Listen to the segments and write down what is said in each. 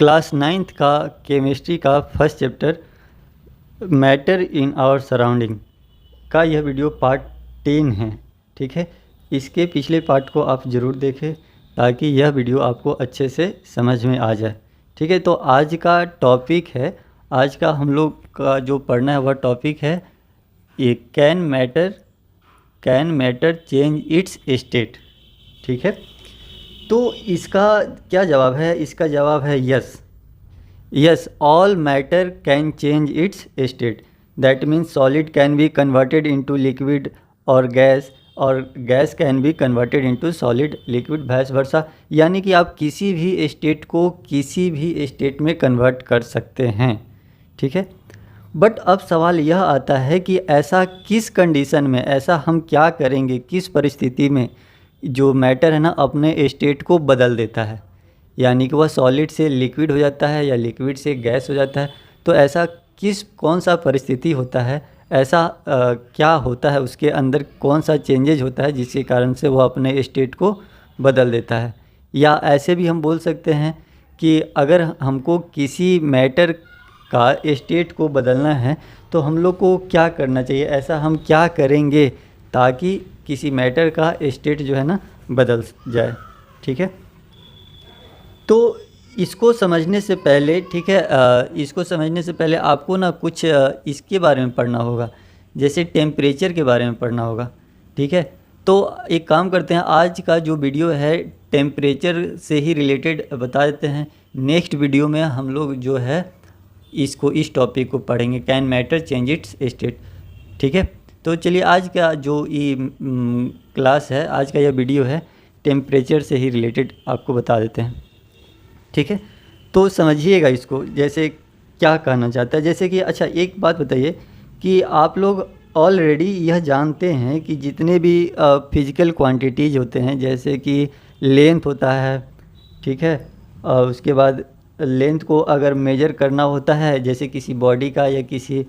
Class 9th का chemistry का first chapter matter in our surrounding का यह वीडियो पार्ट 10 है। ठीक है, इसके पिछले पार्ट को आप ज़रूर देखें ताकि यह वीडियो आपको अच्छे से समझ में आ जाए। ठीक है, तो आज का टॉपिक है, आज का हम लोग का जो पढ़ना है वह टॉपिक है ये can matter change its state. ठीक है, तो इसका क्या जवाब है? इसका जवाब है yes, all matter can change its state. That means solid can be converted into liquid और gas can be converted into solid liquid vice versa. यानी कि आप किसी भी स्टेट को किसी भी स्टेट में कन्वर्ट कर सकते हैं। ठीक है, बट अब सवाल यह आता है कि ऐसा किस कंडीशन में, ऐसा हम क्या करेंगे, किस परिस्थिति में जो मैटर है ना अपने स्टेट को बदल देता है, यानी कि वह सॉलिड से लिक्विड हो जाता है या लिक्विड से गैस हो जाता है। तो ऐसा कौन सा परिस्थिति होता है, ऐसा क्या होता है, उसके अंदर कौन सा चेंजेज होता है जिसके कारण से वह अपने स्टेट को बदल देता है। या ऐसे भी हम बोल सकते हैं कि अगर हमको किसी मैटर का स्टेट को बदलना है तो हम लोग को क्या करना चाहिए, ऐसा हम क्या करेंगे ताकि किसी मैटर का स्टेट जो है ना बदल जाए। ठीक है, तो इसको समझने से पहले, ठीक है, इसको समझने से पहले आपको ना कुछ इसके बारे में पढ़ना होगा, जैसे टेम्परेचर के बारे में पढ़ना होगा। ठीक है, तो एक काम करते हैं, आज का जो वीडियो है टेम्परेचर से ही रिलेटेड बता देते हैं। नेक्स्ट वीडियो में हम लोग जो है इस टॉपिक को पढ़ेंगे, can matter change its state. ठीक है, तो चलिए आज का जो ये क्लास है, आज का यह वीडियो है टेम्परेचर से ही रिलेटेड आपको बता देते हैं। ठीक है, तो समझिएगा इसको, जैसे क्या कहना चाहता है। जैसे कि अच्छा एक बात बताइए कि आप लोग ऑलरेडी यह जानते हैं कि जितने भी फिजिकल क्वांटिटीज़ होते हैं, जैसे कि लेंथ होता है, ठीक है, उसके बाद लेंथ को अगर मेजर करना होता है, जैसे किसी बॉडी का या किसी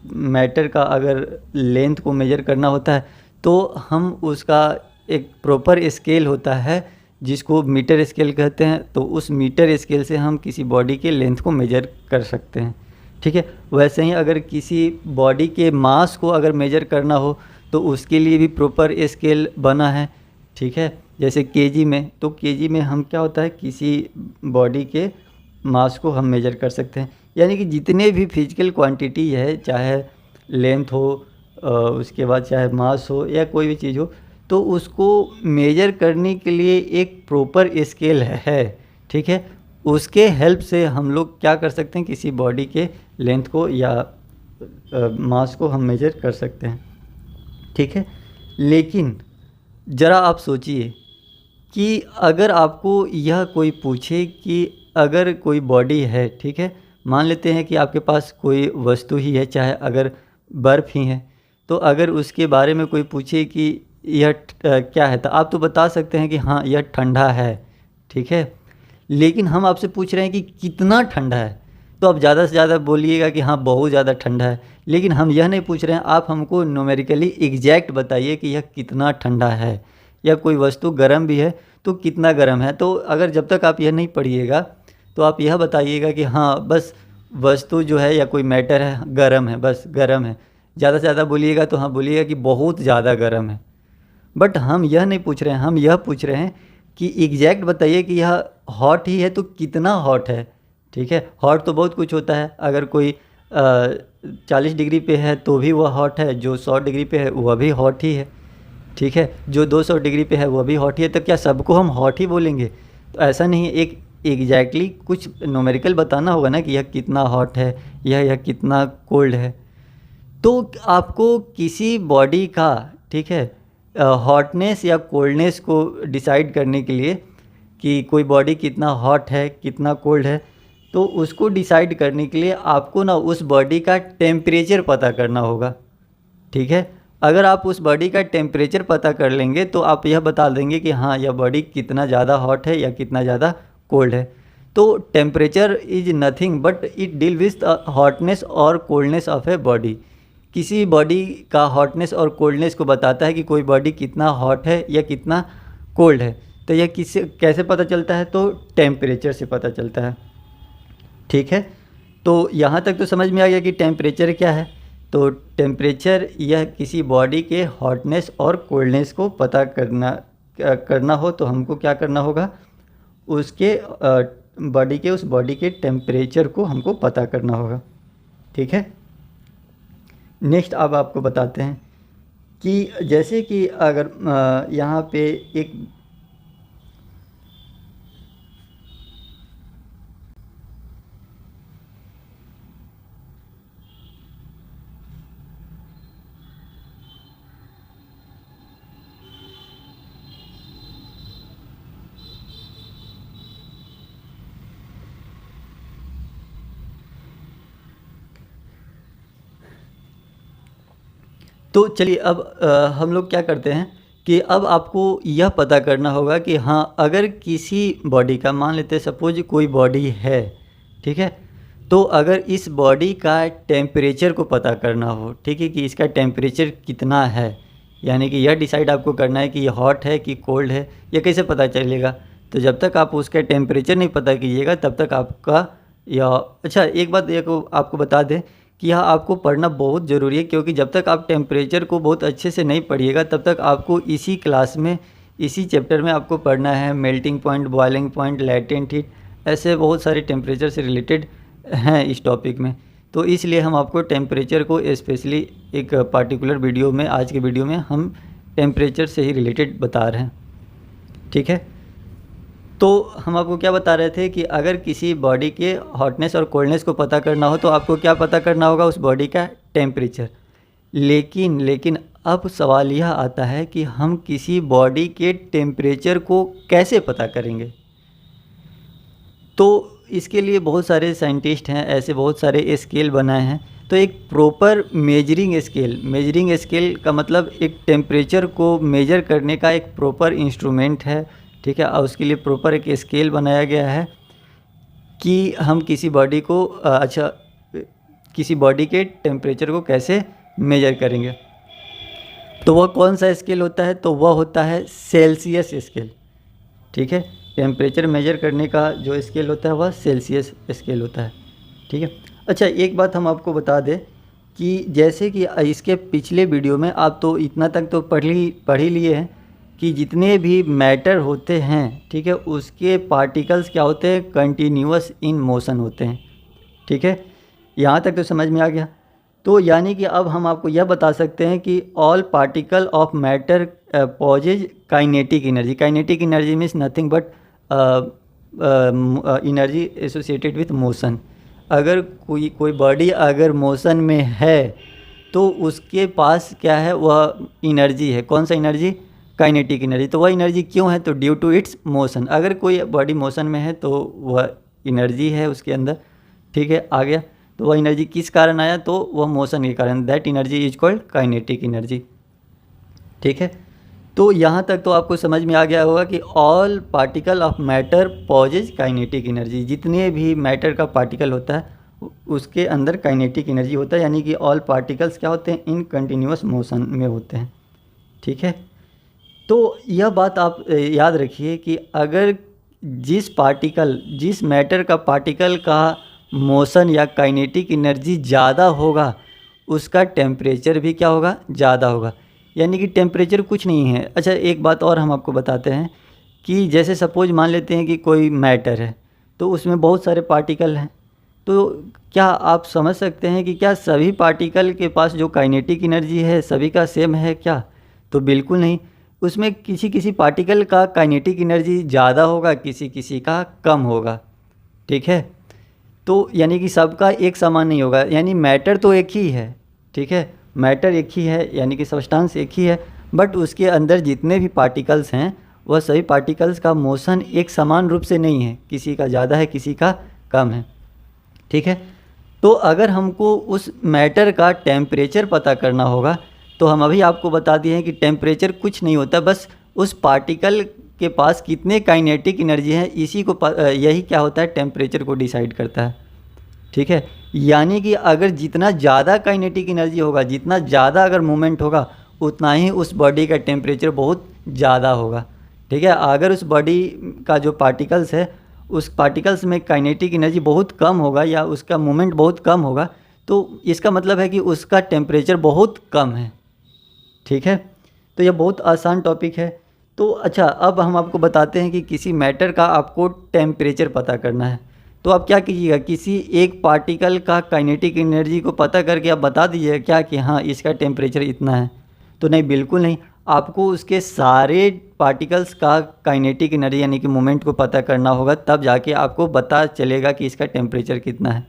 मैटर का अगर लेंथ को मेजर करना होता है तो हम उसका एक प्रॉपर स्केल होता है जिसको मीटर स्केल कहते हैं। तो उस मीटर स्केल से हम किसी बॉडी के लेंथ को मेजर कर सकते हैं। ठीक है, वैसे ही अगर किसी बॉडी के मास को अगर मेजर करना हो तो उसके लिए भी प्रॉपर स्केल बना है। ठीक है, जैसे केजी में, तो केजी में हम क्या होता है, किसी बॉडी के मास को हम मेजर कर सकते हैं। यानी कि जितने भी फिजिकल क्वांटिटी है, चाहे लेंथ हो, उसके बाद चाहे मास हो या कोई भी चीज़ हो, तो उसको मेजर करने के लिए एक प्रॉपर स्केल है। ठीक है, उसके हेल्प से हम लोग क्या कर सकते हैं, किसी बॉडी के लेंथ को या मास को हम मेजर कर सकते हैं। ठीक है, लेकिन ज़रा आप सोचिए कि अगर आपको यह कोई पूछे कि अगर कोई बॉडी है, ठीक है, मान लेते हैं कि आपके पास कोई वस्तु ही है, चाहे अगर बर्फ़ ही है, तो अगर उसके बारे में कोई पूछे कि यह क्या है, तो आप तो बता सकते हैं कि हाँ यह ठंडा है। ठीक है, लेकिन हम आपसे पूछ रहे हैं कि कितना ठंडा है, तो आप ज़्यादा से ज़्यादा बोलिएगा कि हाँ बहुत ज़्यादा ठंडा है। लेकिन हम यह नहीं पूछ रहे हैं, आप हमको न्यूमेरिकली एग्जैक्ट बताइए कि यह कितना ठंडा है। या कोई वस्तु गर्म भी है तो कितना गर्म है। तो अगर जब तक आप यह नहीं पढ़िएगा तो आप यह बताइएगा कि हाँ बस वस्तु जो है या कोई मैटर है गर्म है, बस गर्म है। ज़्यादा से ज़्यादा बोलिएगा तो हाँ बोलिएगा कि बहुत ज़्यादा गर्म है। बट हम यह नहीं पूछ रहे हैं, हम यह पूछ रहे हैं कि एग्जैक्ट बताइए कि यह हॉट ही है तो कितना हॉट है। ठीक है, हॉट तो बहुत कुछ होता है, अगर कोई 40 डिग्री पे है तो भी वह हॉट है, जो 100 डिग्री पे है वह भी हॉट ही है। ठीक है, जो 200 डिग्री पे है वह भी हॉट ही है। तो क्या सबको हम हॉट ही बोलेंगे? तो ऐसा नहीं है, एक एग्जैक्टली कुछ न्यूमेरिकल बताना होगा ना कि यह कितना हॉट है, यह कितना कोल्ड है। तो आपको किसी बॉडी का, ठीक है, हॉटनेस या कोल्डनेस को डिसाइड करने के लिए कि कोई बॉडी कितना हॉट है कितना कोल्ड है, तो उसको डिसाइड करने के लिए आपको ना उस बॉडी का टेम्परेचर पता करना होगा। ठीक है, अगर आप उस बॉडी का टेम्परेचर पता कर लेंगे तो आप यह बता देंगे कि हाँ यह बॉडी कितना ज़्यादा हॉट है या कितना ज़्यादा कोल्ड है। तो temperature is nothing but it deal with hotness और कोल्डनेस ऑफ ए बॉडी। किसी बॉडी का हॉटनेस और कोल्डनेस को बताता है कि कोई बॉडी कितना हॉट है या कितना कोल्ड है। तो यह किससे कैसे पता चलता है? तो टेम्परेचर से पता चलता है। ठीक है, तो यहाँ तक तो समझ में आ गया कि टेम्परेचर क्या है। तो टेम्परेचर यह किसी बॉडी के हॉटनेस और कोल्डनेस को पता करना हो तो हमको क्या करना होगा? उसके उस बॉडी के टेम्परेचर को हमको पता करना होगा। ठीक है, नेक्स्ट अब आपको बताते हैं कि जैसे कि अगर यहाँ पे एक तो चलिए अब हम लोग क्या करते हैं कि अब आपको यह पता करना होगा कि हाँ, अगर किसी बॉडी का, मान लेते हैं सपोज कोई बॉडी है, ठीक है, तो अगर इस बॉडी का टेम्परेचर को पता करना हो, ठीक है, कि इसका टेम्परेचर कितना है, यानी कि यह डिसाइड आपको करना है कि ये हॉट है कि कोल्ड है, यह कैसे पता चलेगा? तो जब तक आप उसका टेम्परेचर नहीं पता कीजिएगा तब तक आपका अच्छा, एक बात आपको बता दें कि यह आपको पढ़ना बहुत ज़रूरी है, क्योंकि जब तक आप टेम्परेचर को बहुत अच्छे से नहीं पढ़िएगा तब तक आपको इसी क्लास में, इसी चैप्टर में आपको पढ़ना है melting point, boiling point, latent heat, ऐसे बहुत सारे टेम्परेचर से रिलेटेड हैं इस टॉपिक में। तो इसलिए हम आपको टेम्परेचर को स्पेशली एक पार्टिकुलर वीडियो में, आज के वीडियो में हम टेम्परेचर से ही रिलेटेड बता रहे हैं। ठीक है, तो हम आपको क्या बता रहे थे कि अगर किसी बॉडी के हॉटनेस और कोल्डनेस को पता करना हो तो आपको क्या पता करना होगा? उस बॉडी का टेम्परेचर। लेकिन अब सवाल यह आता है कि हम किसी बॉडी के टेम्परेचर को कैसे पता करेंगे? तो इसके लिए बहुत सारे साइंटिस्ट हैं, ऐसे बहुत सारे स्केल बनाए हैं। तो एक प्रॉपर मेजरिंग स्केल का मतलब एक टेम्परेचर को मेजर करने का एक प्रॉपर इंस्ट्रूमेंट है। ठीक है, और उसके लिए प्रॉपर एक स्केल बनाया गया है कि हम किसी बॉडी को किसी बॉडी के टेम्परेचर को कैसे मेजर करेंगे। तो वह कौन सा स्केल होता है? तो वह होता है सेल्सियस स्केल। ठीक है, टेम्परेचर मेजर करने का जो स्केल होता है वह सेल्सियस स्केल होता है। ठीक है, अच्छा, एक बात हम आपको बता दें कि जैसे कि इसके पिछले वीडियो में आप तो इतना तक तो पढ़ ही लिए हैं कि जितने भी मैटर होते हैं, ठीक है, उसके पार्टिकल्स क्या होते हैं? कंटिन्यूअस इन मोशन होते हैं। ठीक है, यहाँ तक तो समझ में आ गया। तो यानी कि अब हम आपको यह बता सकते हैं कि all particle of matter possess kinetic energy. Kinetic energy means nothing but energy associated with motion. अगर कोई बॉडी अगर मोशन में है तो उसके पास क्या है? वह एनर्जी है। कौन सा एनर्जी? Kinetic energy. तो वह एनर्जी क्यों है? तो ड्यू टू इट्स मोशन। अगर कोई बॉडी मोशन में है तो वह एनर्जी है उसके अंदर। ठीक है, आ गया। तो वह एनर्जी किस कारण आया? तो वह मोशन के कारण। That energy is called kinetic energy. ठीक है, तो यहाँ तक तो आपको समझ में आ गया होगा कि all particle of matter possess kinetic energy. जितने भी मैटर का पार्टिकल होता है उसके अंदर काइनेटिक एनर्जी होता है, यानी कि ऑल पार्टिकल्स क्या होते हैं? इन कंटिन्यूअस मोशन में होते हैं। ठीक है, तो यह बात आप याद रखिए कि अगर जिस मैटर का पार्टिकल का मोशन या काइनेटिक एनर्जी ज़्यादा होगा उसका टेम्परेचर भी क्या होगा? ज़्यादा होगा। यानी कि टेम्परेचर कुछ नहीं है। अच्छा, एक बात और हम आपको बताते हैं कि जैसे सपोज मान लेते हैं कि कोई मैटर है तो उसमें बहुत सारे पार्टिकल हैं, तो क्या आप समझ सकते हैं कि क्या सभी पार्टिकल के पास जो काइनेटिक एनर्जी है सभी का सेम है क्या? तो बिल्कुल नहीं। उसमें किसी पार्टिकल का काइनेटिक एनर्जी ज़्यादा होगा, किसी का कम होगा। ठीक है, तो यानी कि सबका एक समान नहीं होगा। यानी मैटर तो एक ही है, ठीक है, मैटर एक ही है, यानी कि सब्सटेंस एक ही है, बट उसके अंदर जितने भी पार्टिकल्स हैं वह सभी पार्टिकल्स का मोशन एक समान रूप से नहीं है। किसी का ज़्यादा है, किसी का कम है। ठीक है, तो अगर हमको उस मैटर का टेम्परेचर पता करना होगा तो हम अभी आपको बता दिए हैं कि टेम्परेचर कुछ नहीं होता, बस उस पार्टिकल के पास कितने काइनेटिक एनर्जी है यही क्या होता है? टेम्परेचर को डिसाइड करता है। ठीक है, यानी कि अगर जितना ज़्यादा काइनेटिक एनर्जी होगा, जितना ज़्यादा अगर मूवमेंट होगा, उतना ही उस बॉडी का टेम्परेचर बहुत ज़्यादा होगा। ठीक है। अगर उस बॉडी का जो पार्टिकल्स है उस पार्टिकल्स में काइनेटिक एनर्जी बहुत कम होगा या उसका मूवमेंट बहुत कम होगा, तो इसका मतलब है कि उसका टेम्परेचर बहुत कम है। ठीक है, तो यह बहुत आसान टॉपिक है। तो अच्छा, अब हम आपको बताते हैं कि किसी मैटर का आपको टेम्परेचर पता करना है, तो आप क्या कीजिएगा, किसी एक पार्टिकल का काइनेटिक एनर्जी को पता करके आप बता दीजिएगा क्या कि हाँ इसका टेम्परेचर इतना है। तो नहीं, बिल्कुल नहीं, आपको उसके सारे पार्टिकल्स का काइनेटिक एनर्जी यानी कि मोमेंट को पता करना होगा, तब जाके आपको पता चलेगा कि इसका टेम्परेचर कितना है।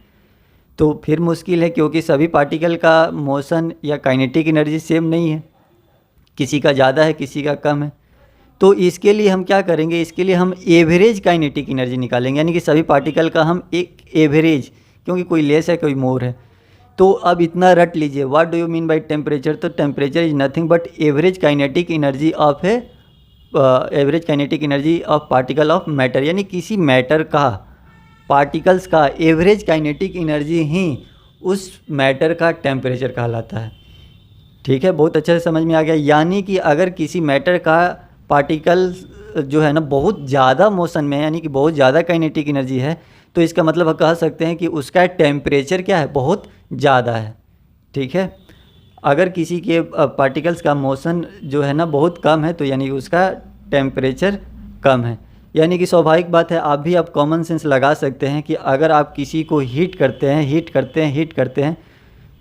तो फिर मुश्किल है, क्योंकि सभी पार्टिकल का मोशन या काइनेटिक एनर्जी सेम नहीं है, किसी का ज़्यादा है किसी का कम है। तो इसके लिए हम क्या करेंगे, इसके लिए हम एवरेज काइनेटिक एनर्जी निकालेंगे, यानी कि सभी पार्टिकल का हम एक एवरेज, क्योंकि कोई लेस है कोई मोर है। तो अब इतना रट लीजिए, what do you mean by temperature. तो temperature is nothing but average kinetic energy of average kinetic energy of particle of matter, यानी किसी मैटर का पार्टिकल्स का एवरेज काइनेटिक एनर्जी ही उस मैटर का टेम्परेचर कहलाता है। ठीक है, बहुत अच्छे से समझ में आ गया। यानी कि अगर किसी मैटर का पार्टिकल जो है ना बहुत ज़्यादा मोशन में है, यानी कि बहुत ज़्यादा काइनेटिक एनर्जी है, तो इसका मतलब हम कह सकते हैं कि उसका टेम्परेचर क्या है, बहुत ज़्यादा है। ठीक है, अगर किसी के पार्टिकल्स का मोशन जो है ना बहुत कम है, तो यानी कि उसका टेम्परेचर कम है। यानी कि स्वाभाविक बात है, आप कॉमन सेंस लगा सकते हैं कि अगर आप किसी को हीट करते हैं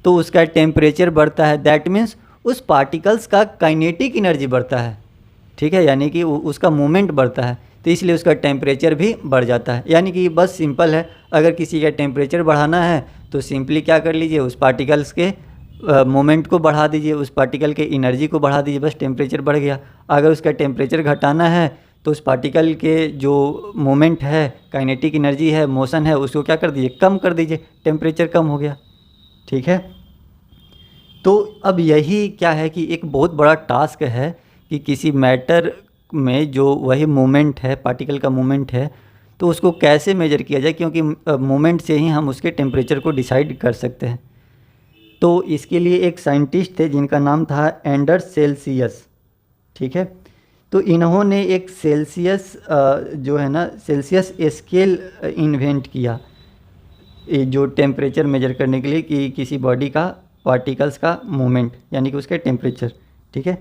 तो उसका टेम्परेचर बढ़ता है, दैट मीन्स उस पार्टिकल्स का काइनेटिक एनर्जी बढ़ता है। ठीक है, यानी कि उसका मूवमेंट बढ़ता है, तो इसलिए उसका टेम्परेचर भी बढ़ जाता है। यानी कि बस सिंपल है, अगर किसी का टेम्परेचर बढ़ाना है तो सिंपली क्या कर लीजिए, उस पार्टिकल्स के मोमेंट को बढ़ा दीजिए, उस पार्टिकल के एनर्जी को बढ़ा दीजिए, बस टेम्परेचर बढ़ गया। अगर उसका टेम्परेचर घटाना है तो उस पार्टिकल के जो मोमेंट है, काइनेटिक एनर्जी है, मोशन है, उसको क्या कर दीजिए, कम कर दीजिए, टेम्परेचर कम हो गया। ठीक है, तो अब यही क्या है कि एक बहुत बड़ा टास्क है कि किसी मैटर में जो वही मूवमेंट है, पार्टिकल का मूवमेंट है, तो उसको कैसे मेजर किया जाए, क्योंकि मूवमेंट से ही हम उसके टेम्परेचर को डिसाइड कर सकते हैं। तो इसके लिए एक साइंटिस्ट थे जिनका नाम था एंडर्स सेल्सियस। ठीक है, तो इन्होंने एक सेल्सियस जो है ना सेल्सियस स्केल इन्वेंट किया, जो टेम्परेचर मेजर करने के लिए कि किसी बॉडी का पार्टिकल्स का मूवमेंट यानी कि उसके टेम्परेचर। ठीक है,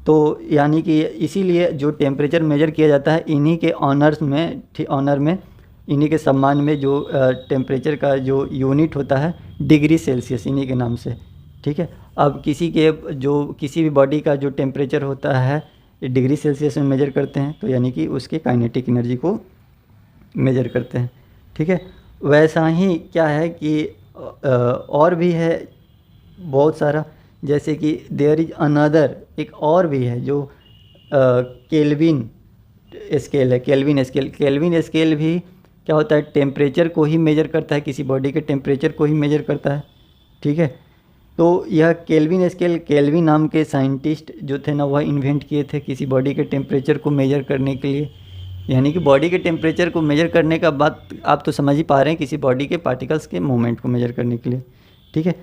तो यानी कि इसीलिए जो टेम्परेचर मेजर किया जाता है इन्हीं के ऑनर में इन्हीं के सम्मान में जो टेम्परेचर का जो यूनिट होता है डिग्री सेल्सियस, इन्हीं के नाम से। ठीक है, अब किसी भी बॉडी का जो टेम्परेचर होता है डिग्री सेल्सियस में मेजर करते हैं, तो यानी कि उसके काइनेटिक एनर्जी को मेजर करते हैं। ठीक है, वैसा ही क्या है कि और भी है बहुत सारा, जैसे कि देयर इज अनदर, एक और भी है जो केल्विन स्केल है। केल्विन स्केल भी क्या होता है, टेम्परेचर को ही मेजर करता है, किसी बॉडी के टेम्परेचर को ही मेजर करता है। ठीक है, तो यह केल्विन स्केल केल्विन नाम के साइंटिस्ट जो थे ना, वह इन्वेंट किए थे किसी बॉडी के टेम्परेचर को मेजर करने के लिए। यानी कि बॉडी के टेम्परेचर को मेजर करने का बात आप तो समझ ही पा रहे हैं, किसी बॉडी के पार्टिकल्स के मूवमेंट को मेजर करने के लिए। ठीक है,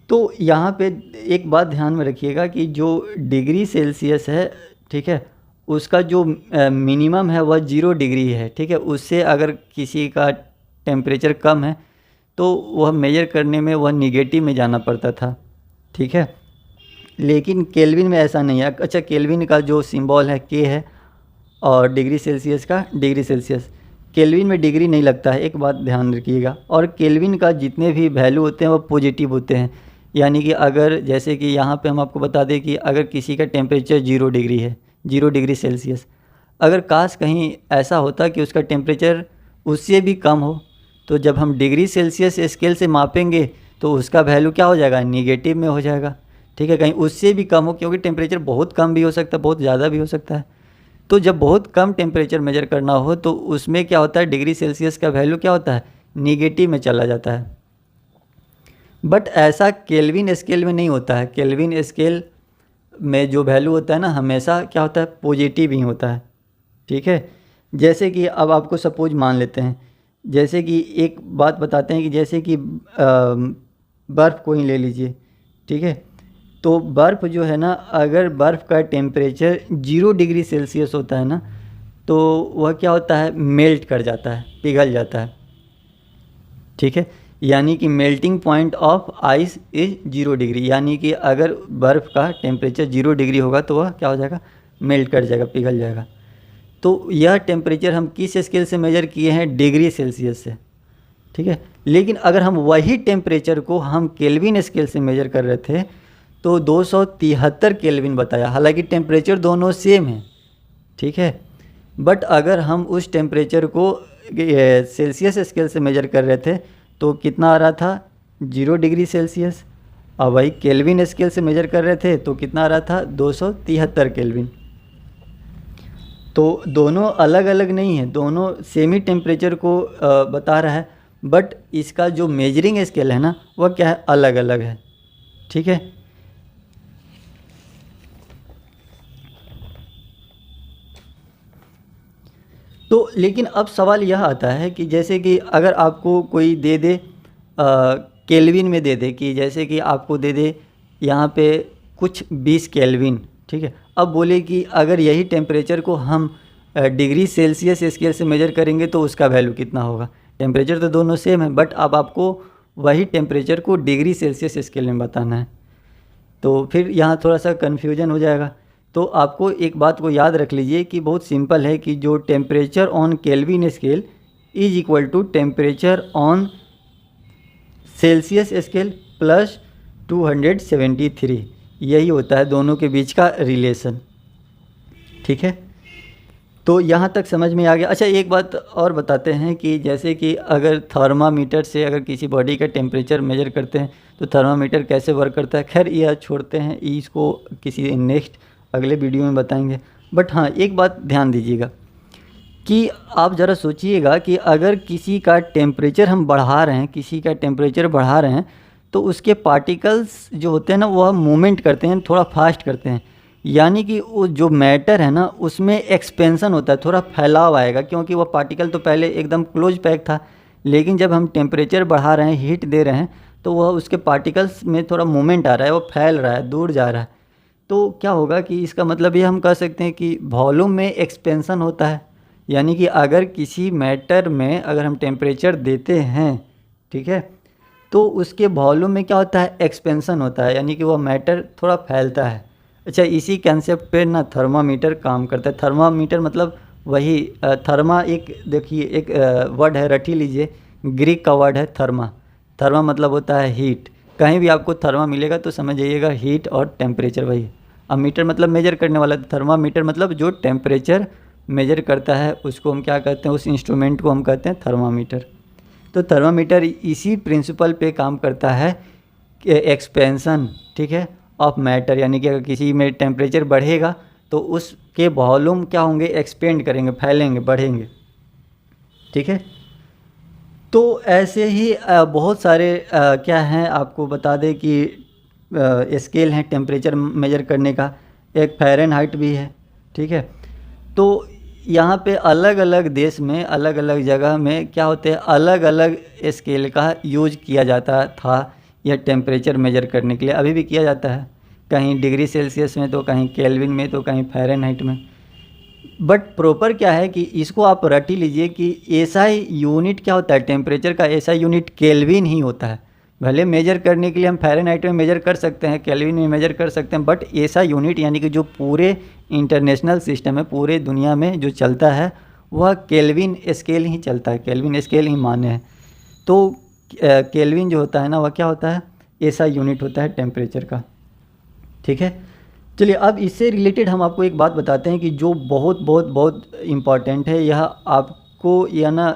तो यहाँ पे एक बात ध्यान में रखिएगा कि जो डिग्री सेल्सियस है, ठीक है, उसका जो मिनिमम है वह 0 डिग्री है। ठीक है, उससे अगर किसी का टेम्परेचर कम है तो वह मेजर करने में वह निगेटिव में जाना पड़ता था। ठीक है, लेकिन केल्विन में ऐसा नहीं है। अच्छा, केल्विन का जो सिंबल है के है और डिग्री सेल्सियस का डिग्री सेल्सियस, केल्विन में डिग्री नहीं लगता है, एक बात ध्यान रखिएगा। और केल्विन का जितने भी वैल्यू होते हैं वो पॉजिटिव होते हैं। यानी कि अगर जैसे कि यहाँ पे हम आपको बता दें कि अगर किसी का टेम्परेचर 0 डिग्री है, 0 डिग्री सेल्सियस, अगर काश कहीं ऐसा होता कि उसका टेम्परेचर उससे भी कम हो, तो जब हम डिग्री सेल्सियस स्केल से मापेंगे तो उसका वैल्यू क्या हो जाएगा, निगेटिव में हो जाएगा। ठीक है, कहीं उससे भी कम हो, क्योंकि टेम्परेचर बहुत कम भी हो सकता है, बहुत ज़्यादा भी हो सकता है। तो जब बहुत कम टेम्परेचर मेजर करना हो तो उसमें क्या होता है, डिग्री सेल्सियस का वैल्यू क्या होता है, निगेटिव में चला जाता है। बट ऐसा केल्विन स्केल में नहीं होता है। केल्विन स्केल में जो वैल्यू होता है ना, हमेशा क्या होता है, पॉजिटिव ही होता है। ठीक है, जैसे कि अब आपको सपोज मान लेते हैं, जैसे कि एक बात बताते हैं कि जैसे कि बर्फ़ को ही ले लीजिए। ठीक है, तो बर्फ़ जो है ना, अगर बर्फ़ का टेम्परेचर 0 डिग्री सेल्सियस होता है ना, तो वह क्या होता है, मेल्ट कर जाता है, पिघल जाता है। ठीक है, यानी कि melting point of ice is 0 degree, यानी कि अगर बर्फ़ का टेम्परेचर 0 डिग्री होगा तो वह क्या हो जाएगा, मेल्ट कर जाएगा, पिघल जाएगा। तो यह टेम्परेचर हम किस स्केल से मेजर किए हैं, डिग्री सेल्सियस से। ठीक है, लेकिन अगर हम वही टेम्परेचर को हम केल्विन स्केल से मेजर कर रहे थे तो 273 केल्विन बताया, हालांकि टेम्परेचर दोनों सेम है। ठीक है, बट अगर हम उस टेम्परेचर को सेल्सियस स्केल से मेजर कर रहे थे तो कितना आ रहा था, 0 डिग्री सेल्सियस। और वही केल्विन स्केल से मेजर कर रहे थे तो कितना आ रहा था, 273 केल्विन। तो दोनों अलग अलग नहीं है, दोनों सेम ही टेम्परेचर को बता रहा है, बट इसका जो मेजरिंग स्केल है ना वह क्या है, अलग अलग है। ठीक है, तो लेकिन अब सवाल यह आता है कि जैसे कि अगर आपको कोई दे दे केल्विन में दे दे, कि जैसे कि आपको दे दे यहाँ पे कुछ 20 केल्विन। ठीक है, अब बोले कि अगर यही टेम्परेचर को हम डिग्री सेल्सियस स्केल से मेजर करेंगे तो उसका वैल्यू कितना होगा। टेम्परेचर तो दोनों सेम है, बट अब आपको वही टेम्परेचर को डिग्री सेल्सियस स्केल में बताना है, तो फिर यहाँ थोड़ा सा कन्फ्यूजन हो जाएगा। तो आपको एक बात को याद रख लीजिए कि बहुत सिंपल है कि जो temperature on Kelvin scale is equal to temperature on Celsius scale plus 273, यही होता है दोनों के बीच का रिलेशन। ठीक है, तो यहाँ तक समझ में आ गया। अच्छा, एक बात और बताते हैं कि जैसे कि अगर थर्मामीटर से अगर किसी बॉडी का टेम्परेचर मेजर करते हैं तो थर्मामीटर कैसे वर्क करता है, खैर यह छोड़ते हैं, इसको किसी नेक्स्ट अगले वीडियो में बताएंगे। बट हाँ, एक बात ध्यान दीजिएगा कि आप ज़रा सोचिएगा कि अगर किसी का टेम्परेचर हम बढ़ा रहे हैं, किसी का टेम्परेचर बढ़ा रहे हैं, तो उसके पार्टिकल्स जो होते हैं ना वह मूवमेंट करते हैं, थोड़ा फास्ट करते हैं, यानी कि वो जो मैटर है ना उसमें एक्सपेंशन होता है, थोड़ा फैलाव आएगा, क्योंकि वह पार्टिकल तो पहले एकदम क्लोज पैक था, लेकिन जब हम टेम्परेचर बढ़ा रहे हैं, हीट दे रहे हैं, तो वह उसके पार्टिकल्स में थोड़ा मूवमेंट आ रहा है, वो फैल रहा है, दूर जा रहा है। तो क्या होगा कि इसका मतलब ये हम कह सकते हैं कि वॉल्यूम में एक्सपेंशन होता है, यानी कि अगर किसी मैटर में अगर हम टेम्परेचर देते हैं, ठीक है, तो उसके वॉल्यूम में क्या होता है, एक्सपेंशन होता है, यानी कि वह मैटर थोड़ा फैलता है। अच्छा, इसी कंसेप्ट पे ना थर्मामीटर काम करता है। थर्मामीटर मतलब वही थर्मा, एक देखिए एक वर्ड है, रटी लीजिए, ग्रीक का वर्ड है थर्मा। थर्मा मतलब होता है हीट, कहीं भी आपको थर्मा मिलेगा तो समझ जाइएगा हीट और टेम्परेचर वही है। अब मीटर मतलब मेजर करने वाला, थर्मामीटर मतलब जो टेम्परेचर मेजर करता है उसको हम क्या कहते हैं, उस इंस्ट्रूमेंट को हम कहते हैं थर्मामीटर। तो थर्मामीटर इसी प्रिंसिपल पे काम करता है, एक्सपेंशन, ठीक है, ऑफ मैटर, यानी कि अगर किसी में टेम्परेचर बढ़ेगा तो उसके वॉल्यूम क्या होंगे, एक्सपेंड करेंगे, फैलेंगे, बढ़ेंगे। ठीक है, तो ऐसे ही बहुत सारे क्या हैं, आपको बता दें कि स्केल हैं टेम्परेचर मेजर करने का, एक फ़ारेनहाइट भी है। ठीक है, तो यहाँ पे अलग अलग देश में अलग अलग जगह में क्या होते हैं, अलग अलग स्केल का यूज किया जाता था यह टेम्परेचर मेजर करने के लिए, अभी भी किया जाता है, कहीं डिग्री सेल्सियस में, तो कहीं केल्विन में, तो कहीं फ़ारेनहाइट में। बट प्रॉपर क्या है कि इसको आप रट ही लीजिए कि एसआई यूनिट क्या होता है, टेम्परेचर का एसआई यूनिट केल्विन ही होता है। भले मेजर करने के लिए हम फ़ारेनहाइट में मेजर कर सकते हैं, केल्विन में मेजर कर सकते हैं, बट एसआई यूनिट यानी कि जो पूरे इंटरनेशनल सिस्टम है, पूरे दुनिया में जो चलता है वह केल्विन स्केल ही चलता है, केल्विन स्केल ही मान्य है। तो केल्विन जो होता है ना वह क्या होता है, एसआई यूनिट होता है टेम्परेचर का। ठीक है, चलिए अब इससे रिलेटेड हम आपको एक बात बताते हैं कि जो बहुत बहुत बहुत इम्पॉर्टेंट है, यह आपको या ना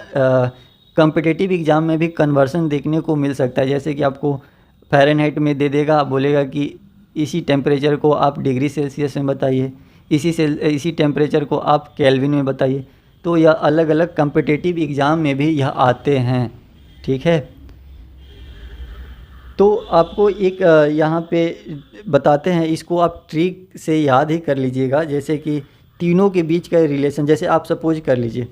कम्पिटिटिव एग्ज़ाम में भी कन्वर्सन देखने को मिल सकता है। जैसे कि आपको फ़ारेनहाइट में दे देगा, बोलेगा कि इसी टेम्परेचर को आप डिग्री सेल्सियस में बताइए, इसी टेम्परेचर को आप केल्विन में बताइए। तो यह अलग अलग कम्पिटिटिव एग्ज़ाम में भी यह आते हैं। ठीक है, तो आपको एक यहाँ पे बताते हैं, इसको आप ट्रिक से याद ही कर लीजिएगा। जैसे कि तीनों के बीच का रिलेशन, जैसे आप सपोज कर लीजिए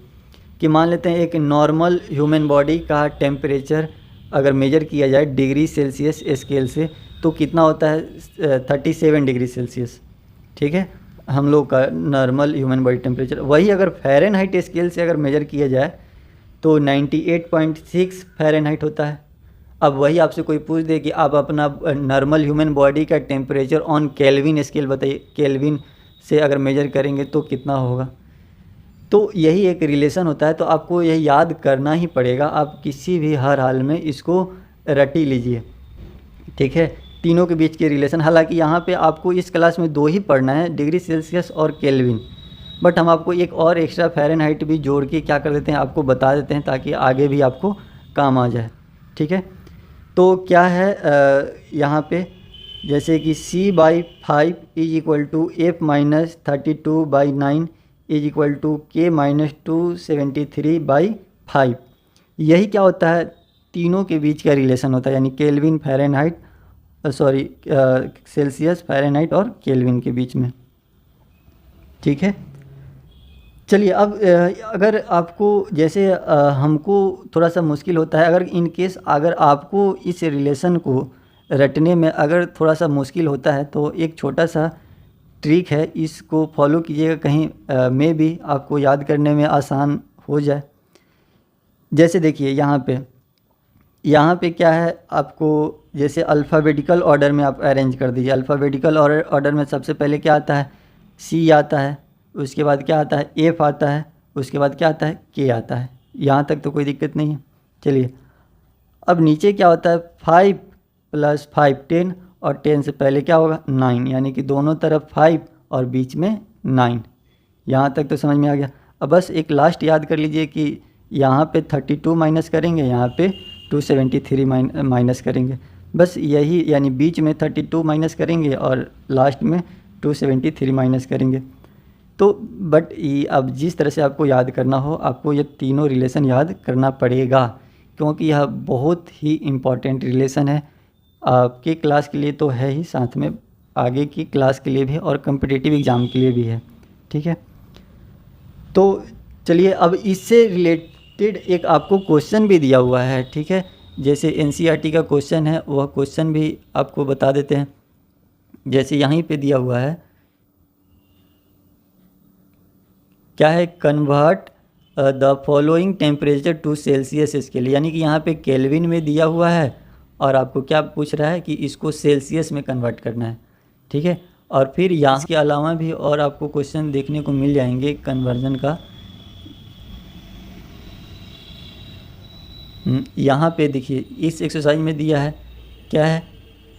कि मान लेते हैं एक नॉर्मल ह्यूमन बॉडी का टेम्परेचर अगर मेजर किया जाए डिग्री सेल्सियस स्केल से तो कितना होता है 37 डिग्री सेल्सियस, ठीक है, हम लोग का नॉर्मल ह्यूमन बॉडी टेम्परेचर। वही अगर फ़ारेनहाइट स्केल से अगर मेजर किया जाए तो 98.6 फ़ारेनहाइट होता है। अब वही आपसे कोई पूछ दे कि आप अपना नॉर्मल ह्यूमन बॉडी का टेम्परेचर ऑन केल्विन स्केल बताइए, केल्विन से अगर मेजर करेंगे तो कितना होगा। तो यही एक रिलेशन होता है, तो आपको यह याद करना ही पड़ेगा, आप किसी भी हर हाल में इसको रट ही लीजिए, ठीक है, तीनों के बीच के रिलेशन। हालांकि यहाँ पे आपको इस क्लास में 2 ही पढ़ना है, डिग्री सेल्सियस और केल्विन, बट हम आपको एक और एक्स्ट्रा फ़ारेनहाइट भी जोड़ के क्या कर देते हैं, आपको बता देते हैं ताकि आगे भी आपको काम आ जाए, ठीक है। तो क्या है यहाँ पे जैसे कि C/5 is equal to F-32/9 is equal to K-273/5। यही क्या होता है, तीनों के बीच का रिलेशन होता है, यानी केल्विन फ़ारेनहाइट सेल्सियस फ़ारेनहाइट और केल्विन के बीच में, ठीक है। चलिए अब अगर आपको जैसे हमको थोड़ा सा मुश्किल होता है, अगर इन केस अगर आपको इस रिलेशन को रटने में अगर थोड़ा सा मुश्किल होता है तो एक छोटा सा ट्रिक है, इसको फॉलो कीजिएगा, कहीं में भी आपको याद करने में आसान हो जाए। जैसे देखिए यहाँ पे क्या है, आपको जैसे अल्फ़ाबेटिकल ऑर्डर में आप अरेंज कर दीजिए। अल्फ़ाबेटिकल ऑर्डर में सबसे पहले क्या आता है, C आता है, उसके बाद क्या आता है, F आता है, उसके बाद क्या आता है, K आता है। यहाँ तक तो कोई दिक्कत नहीं है। चलिए अब नीचे क्या होता है, 5 + 5 10, और 10 से पहले क्या होगा 9, यानी कि दोनों तरफ 5 और बीच में 9। यहाँ तक तो समझ में आ गया। अब बस एक लास्ट याद कर लीजिए कि यहाँ पे 32 माइनस करेंगे, यहाँ पे 273 माइनस करेंगे, बस यही, यानी बीच में 32 माइनस करेंगे और लास्ट में 273 माइनस करेंगे। तो बट ये अब जिस तरह से आपको याद करना हो, आपको ये तीनों रिलेशन याद करना पड़ेगा, क्योंकि यह बहुत ही इम्पॉर्टेंट रिलेशन है आपके क्लास के लिए तो है ही, साथ में आगे की क्लास के लिए भी और कम्पिटिटिव एग्ज़ाम के लिए भी है, ठीक है। तो चलिए अब इससे रिलेटेड एक आपको क्वेश्चन भी दिया हुआ है, ठीक है, जैसे NCERT का क्वेश्चन है, वह क्वेश्चन भी आपको बता देते हैं। जैसे यहीं पे दिया हुआ है, क्या है, convert the following temperature to Celsius scale, यानी कि यहाँ पे केल्विन में दिया हुआ है और आपको क्या पूछ रहा है कि इसको सेल्सियस में कन्वर्ट करना है, ठीक है। और फिर यहाँ के अलावा भी और आपको क्वेश्चन देखने को मिल जाएंगे कन्वर्जन का। यहाँ पे देखिए इस एक्सरसाइज में दिया है क्या है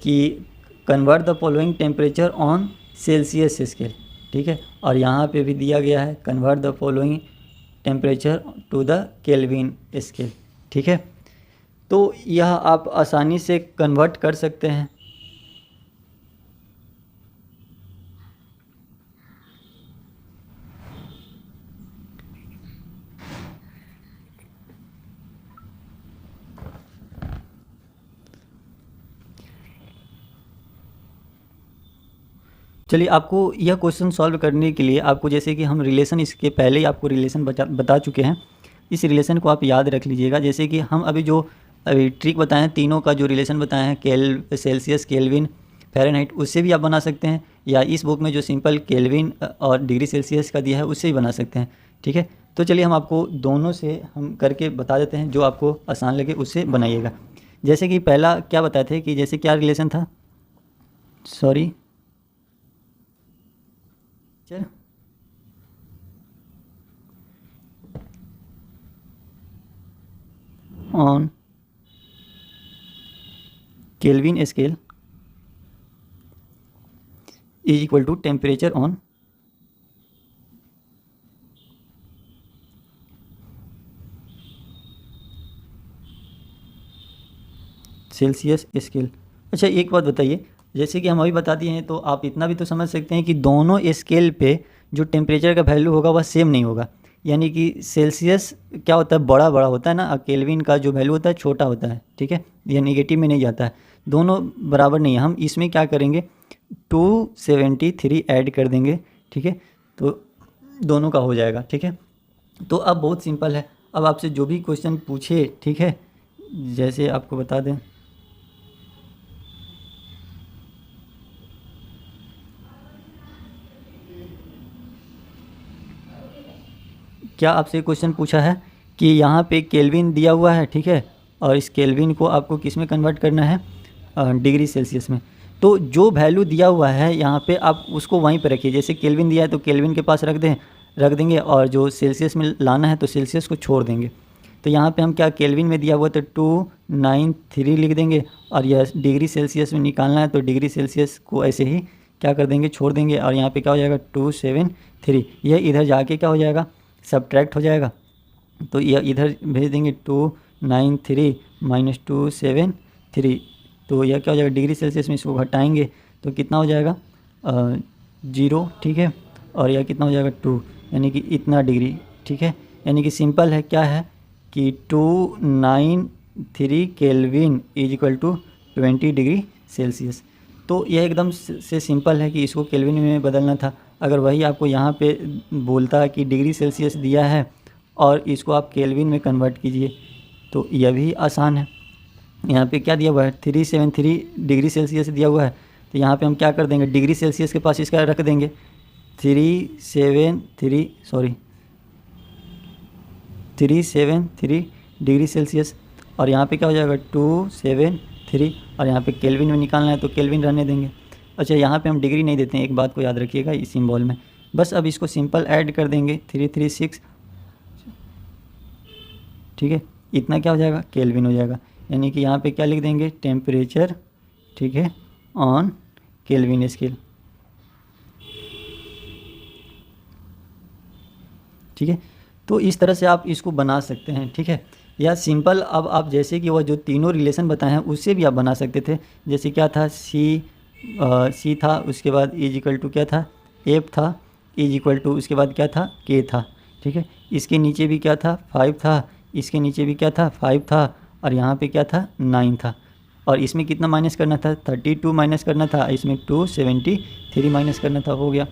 कि convert the following temperature on Celsius scale, ठीक है, और यहाँ पे भी दिया गया है convert the following temperature to the Kelvin scale, ठीक है। तो यह आप आसानी से कन्वर्ट कर सकते हैं। चलिए आपको यह क्वेश्चन सॉल्व करने के लिए आपको, जैसे कि हम रिलेशन इसके पहले ही आपको रिलेशन बता चुके हैं, इस रिलेशन को आप याद रख लीजिएगा। जैसे कि हम अभी ट्रिक बताए हैं, तीनों का जो रिलेशन बताए हैं, सेल्सियस, केल्विन, फ़ारेनहाइट, उससे भी आप बना सकते हैं, या इस बुक में जो सिंपल केल्विन और डिग्री सेल्सियस का दिया है उससे भी बना सकते हैं, ठीक है। तो चलिए हम आपको दोनों से हम करके बता देते हैं, जो आपको आसान लगे उससे बनाइएगा। जैसे कि पहला क्या बताए थे कि जैसे क्या रिलेशन था, sorry on Kelvin scale is equal to temperature on Celsius scale. अच्छा एक बात बताइए, जैसे कि हम अभी बता दिए हैं तो आप इतना भी तो समझ सकते हैं कि दोनों स्केल पे जो टेम्परेचर का वैल्यू होगा वह सेम नहीं होगा, यानी कि सेल्सियस क्या होता है, बड़ा बड़ा होता है ना, केल्विन का जो वैल्यू होता है छोटा होता है, ठीक है, यह नेगेटिव में नहीं जाता है, दोनों बराबर नहीं है। हम इसमें क्या करेंगे, 273 ऐड कर देंगे, ठीक है, तो दोनों का हो जाएगा, ठीक है। तो अब बहुत सिंपल है, अब आपसे जो भी क्वेश्चन पूछे, ठीक है, जैसे आपको बता दें, क्या आपसे क्वेश्चन पूछा है कि यहाँ पे केल्विन दिया हुआ है, ठीक है, और इस केल्विन को आपको किस में कन्वर्ट करना है, डिग्री सेल्सियस में। तो जो वैल्यू दिया हुआ है यहाँ पे आप उसको वहीं पे रखिए। जैसे केल्विन दिया है तो केल्विन के पास रख देंगे, और जो सेल्सियस में लाना है तो सेल्सियस को छोड़ देंगे। तो यहाँ पे हम क्या, केल्विन में दिया हुआ तो 293 लिख देंगे, और यह डिग्री सेल्सियस में निकालना है तो डिग्री सेल्सियस को ऐसे ही क्या कर देंगे, छोड़ देंगे, और यहाँ पे क्या हो जाएगा 273। यह इधर जाके क्या हो जाएगा, सब्ट्रैक्ट हो जाएगा। तो यह इधर भेज देंगे 293 माइनस 273, तो यह क्या हो जाएगा, डिग्री सेल्सियस में इसको घटाएंगे तो कितना हो जाएगा 0, ठीक है, और यह कितना हो जाएगा 2, यानी कि इतना डिग्री, ठीक है। यानी कि सिंपल है, क्या है कि 293 Kelvin is equal to 20 degree Celsius. तो यह एकदम से सिंपल है कि इसको केल्विन में बदलना था। अगर वही आपको यहाँ पे बोलता कि डिग्री सेल्सियस दिया है और इसको आप केल्विन में कन्वर्ट कीजिए, तो यह भी आसान है। यहाँ पे क्या दिया हुआ है, 373 डिग्री सेल्सियस दिया हुआ है, तो यहाँ पे हम क्या कर देंगे, डिग्री सेल्सियस के पास इसका रख देंगे 373 डिग्री सेल्सियस, और यहाँ पे क्या हो जाएगा 273, और यहाँ पे केल्विन में निकालना है तो केल्विन रहने देंगे। अच्छा, यहाँ पे हम डिग्री नहीं देते हैं, एक बात को याद रखिएगा इस सिंबल में। बस अब इसको सिंपल ऐड कर देंगे 336, ठीक है, इतना क्या हो जाएगा, केल्विन हो जाएगा। यानी कि यहाँ पे क्या लिख देंगे, टेम्परेचर, ठीक है, ऑन केल्विन स्केल, ठीक है। तो इस तरह से आप इसको बना सकते हैं, ठीक है। या सिंपल, अब आप जैसे कि वह जो तीनों रिलेशन बताए हैं उससे भी आप बना सकते थे। जैसे क्या था, सी था, उसके बाद इज इक्वल टू क्या था, एफ था, इज इक्वल टू उसके बाद क्या था, के था, ठीक है। इसके नीचे भी क्या था, 5 था, इसके नीचे भी क्या था, 5 था, और यहाँ पे क्या था, 9 था। और इसमें कितना माइनस करना था, 32 माइनस करना था, इसमें 273 माइनस करना था, हो गया।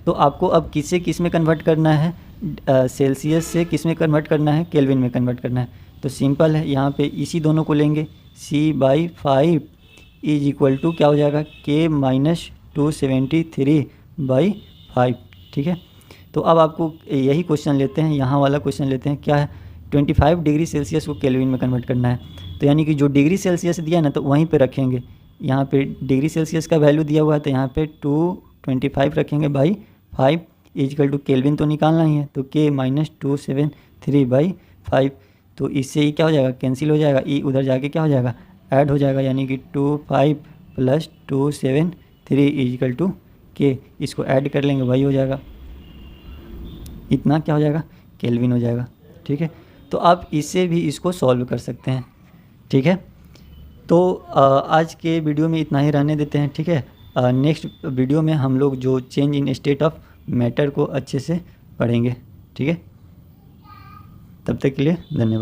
तो आपको अब किस में कन्वर्ट करना है, सेल्सियस से किस में कन्वर्ट करना है, केल्विन में कन्वर्ट करना है। तो सिंपल है, यहाँ पे इसी दोनों को लेंगे, C/5 इज इक्वल टू क्या हो जाएगा, K माइनस 273/5, ठीक है। तो अब आपको यही क्वेश्चन लेते हैं, यहाँ वाला क्वेश्चन लेते हैं, क्या है, 25 डिग्री सेल्सियस को केल्विन में कन्वर्ट करना है। तो यानी कि जो डिग्री सेल्सियस दिया ना तो वहीं पे रखेंगे, यहाँ पे डिग्री सेल्सियस का वैल्यू दिया हुआ है तो यहाँ पे 225 रखेंगे बाई 5 इजकल टू केल्विन तो निकालना ही है, तो K माइनस 273/5। तो इससे ही क्या हो जाएगा, कैंसिल हो जाएगा, ई उधर जाके क्या हो जाएगा, ऐड हो जाएगा, यानी कि 25 प्लस 273 इजकल टू K। इसको ऐड कर लेंगे, वही हो जाएगा, इतना क्या हो जाएगा, केल्विन हो जाएगा, ठीक है। तो आप इससे भी इसको सॉल्व कर सकते हैं, ठीक है। तो आज के वीडियो में इतना ही रहने देते हैं, ठीक है। नेक्स्ट वीडियो में हम लोग जो change in state of matter को अच्छे से पढ़ेंगे, ठीक है। तब तक के लिए धन्यवाद।